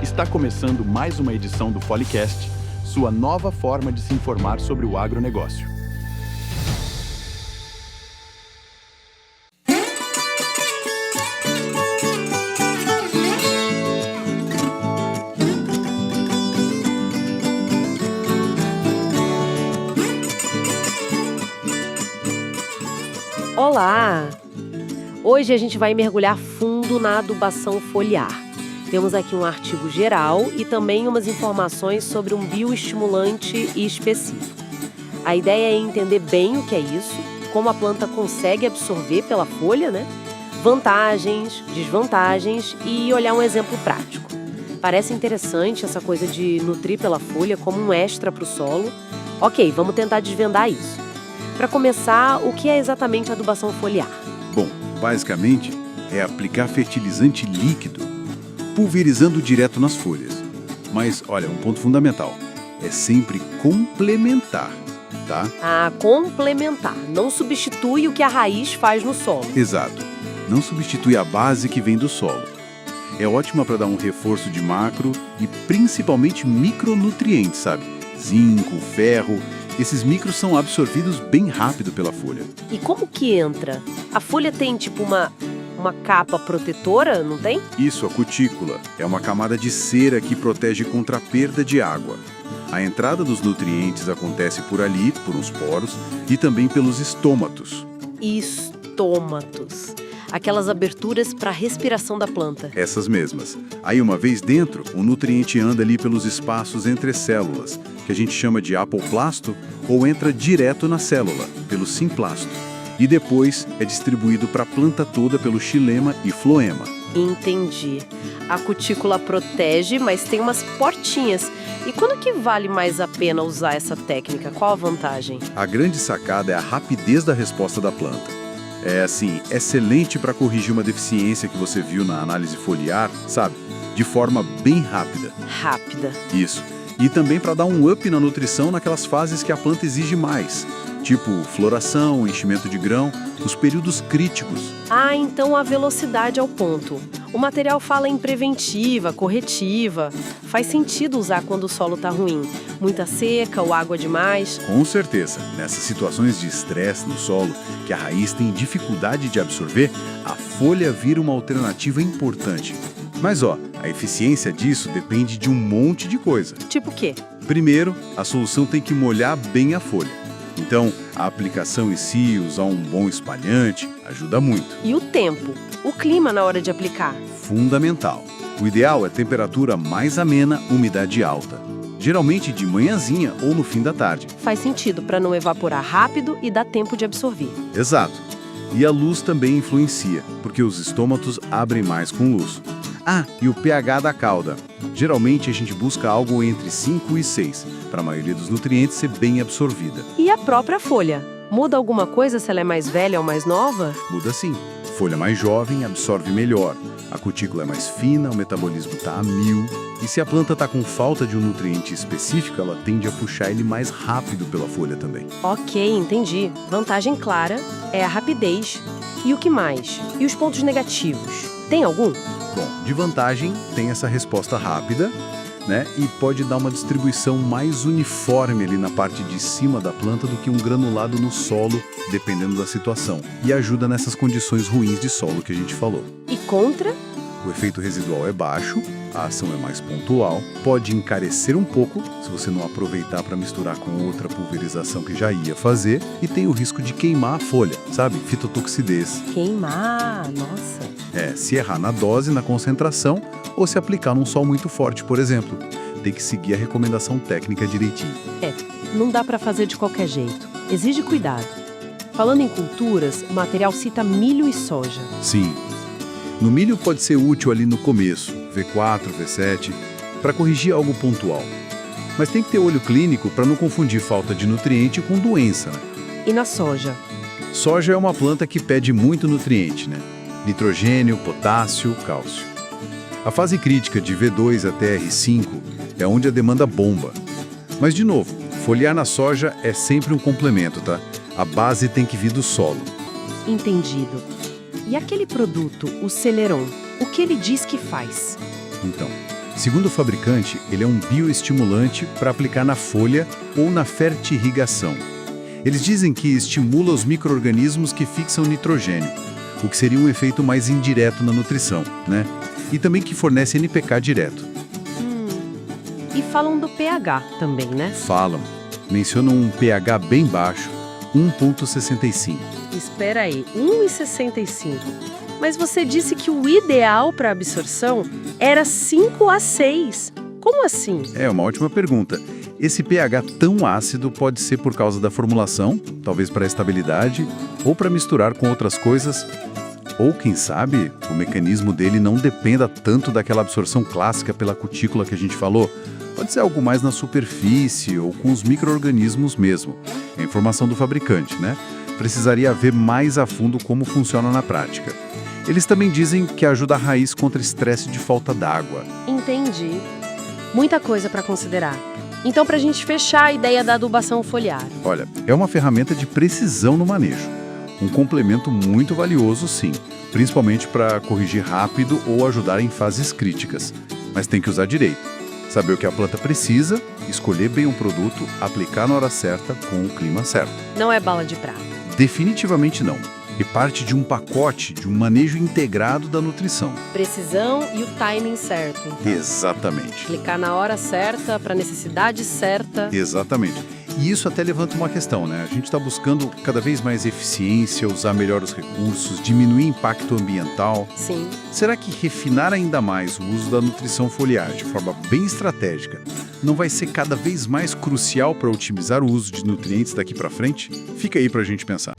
Está começando mais uma edição do Policast, sua nova forma de se informar sobre o agronegócio. Olá! Hoje a gente vai mergulhar fundo na adubação foliar. Temos aqui um artigo geral e também umas informações sobre um bioestimulante específico. A ideia é entender bem o que é isso, como a planta consegue absorver pela folha, vantagens, desvantagens e olhar um exemplo prático. Parece interessante essa coisa de nutrir pela folha como um extra para o solo. Ok, vamos tentar desvendar isso. Para começar, o que é exatamente adubação foliar? Bom, basicamente é aplicar fertilizante líquido, pulverizando direto nas folhas. Mas, olha, um ponto fundamental, é sempre complementar, tá? Complementar, não substitui o que a raiz faz no solo. Exato, não substitui a base que vem do solo. É ótima para dar um reforço de macro e principalmente micronutrientes, sabe? Zinco, ferro. Esses micros são absorvidos bem rápido pela folha. E como que entra? A folha tem tipo uma capa protetora, não tem? Isso, a cutícula. É uma camada de cera que protege contra a perda de água. A entrada dos nutrientes acontece por ali, por uns poros, e também pelos estômatos. Estômatos. Aquelas aberturas para a respiração da planta. Essas mesmas. Aí, uma vez dentro, o nutriente anda ali pelos espaços entre células, que a gente chama de apoplasto, ou entra direto na célula, pelo simplasto. E depois é distribuído para a planta toda pelo xilema e floema. Entendi. A cutícula protege, mas tem umas portinhas. E quando que vale mais a pena usar essa técnica? Qual a vantagem? A grande sacada é a rapidez da resposta da planta. É, assim, excelente para corrigir uma deficiência que você viu na análise foliar, sabe? De forma bem rápida. Rápida. Isso. E também para dar um up na nutrição naquelas fases que a planta exige mais. Tipo floração, enchimento de grão, os períodos críticos. Então a velocidade é o ponto. O material fala em preventiva, corretiva. Faz sentido usar quando o solo está ruim. Muita seca ou água demais. Com certeza. Nessas situações de estresse no solo, que a raiz tem dificuldade de absorver, a folha vira uma alternativa importante. Mas a eficiência disso depende de um monte de coisa. Tipo o quê? Primeiro, a solução tem que molhar bem a folha. Então, a aplicação em si, usar um bom espalhante, ajuda muito. E o tempo? O clima na hora de aplicar? Fundamental. O ideal é temperatura mais amena, umidade alta. Geralmente de manhãzinha ou no fim da tarde. Faz sentido para não evaporar rápido e dar tempo de absorver. Exato. E a luz também influencia, porque os estômatos abrem mais com luz. E o pH da cauda. Geralmente a gente busca algo entre 5 e 6, para a maioria dos nutrientes ser bem absorvida. E a própria folha? Muda alguma coisa se ela é mais velha ou mais nova? Muda sim. Folha mais jovem absorve melhor. A cutícula é mais fina, o metabolismo está a 1000. E se a planta está com falta de um nutriente específico, ela tende a puxar ele mais rápido pela folha também. Ok, entendi. Vantagem clara é a rapidez. E o que mais? E os pontos negativos? Tem algum? Bom, de vantagem tem essa resposta rápida, e pode dar uma distribuição mais uniforme ali na parte de cima da planta do que um granulado no solo, dependendo da situação. E ajuda nessas condições ruins de solo que a gente falou. E contra? O efeito residual é baixo, a ação é mais pontual, pode encarecer um pouco se você não aproveitar para misturar com outra pulverização que já ia fazer, e tem o risco de queimar a folha, sabe? Fitotoxidez. Queimar, nossa. Se errar na dose, na concentração, ou se aplicar num sol muito forte, por exemplo. Tem que seguir a recomendação técnica direitinho. Não dá para fazer de qualquer jeito. Exige cuidado. Falando em culturas, o material cita milho e soja. Sim. No milho pode ser útil ali no começo, V4, V7, para corrigir algo pontual. Mas tem que ter olho clínico para não confundir falta de nutriente com doença. E na soja? Soja é uma planta que pede muito nutriente, Nitrogênio, potássio, cálcio. A fase crítica de V2 até R5 é onde a demanda bomba. Mas, de novo, foliar na soja é sempre um complemento, tá? A base tem que vir do solo. Entendido. E aquele produto, o Celeron, o que ele diz que faz? Então, Segundo o fabricante, ele é um bioestimulante para aplicar na folha ou na fertirrigação. Eles dizem que estimula os micro-organismos que fixam nitrogênio, o que seria um efeito mais indireto na nutrição, né? E também que fornece NPK direto. E falam do pH também, né? Falam. Mencionam um pH bem baixo, 1,65. Espera aí, 1,65. Mas você disse que o ideal para absorção era 5 a 6. Como assim? É uma ótima pergunta. Esse pH tão ácido pode ser por causa da formulação, talvez para estabilidade, ou para misturar com outras coisas, ou quem sabe o mecanismo dele não dependa tanto daquela absorção clássica pela cutícula que a gente falou. Pode ser algo mais na superfície ou com os micro-organismos mesmo. É a informação do fabricante, né? Precisaria ver mais a fundo como funciona na prática. Eles também dizem que ajuda a raiz contra estresse de falta d'água. Entendi. Muita coisa para considerar. Então, para a gente fechar a ideia da adubação foliar. Olha, é uma ferramenta de precisão no manejo. Um complemento muito valioso, sim, principalmente para corrigir rápido ou ajudar em fases críticas. Mas tem que usar direito. Saber o que a planta precisa, escolher bem um produto, aplicar na hora certa com o clima certo. Não é bala de prata. Definitivamente não. É parte de um pacote, de um manejo integrado da nutrição. Precisão e o timing certo. Então. Exatamente. Aplicar na hora certa, para a necessidade certa. Exatamente. E isso até levanta uma questão, né? A gente está buscando cada vez mais eficiência, usar melhor os recursos, diminuir impacto ambiental. Sim. Será que refinar ainda mais o uso da nutrição foliar de forma bem estratégica não vai ser cada vez mais crucial para otimizar o uso de nutrientes daqui para frente? Fica aí para a gente pensar.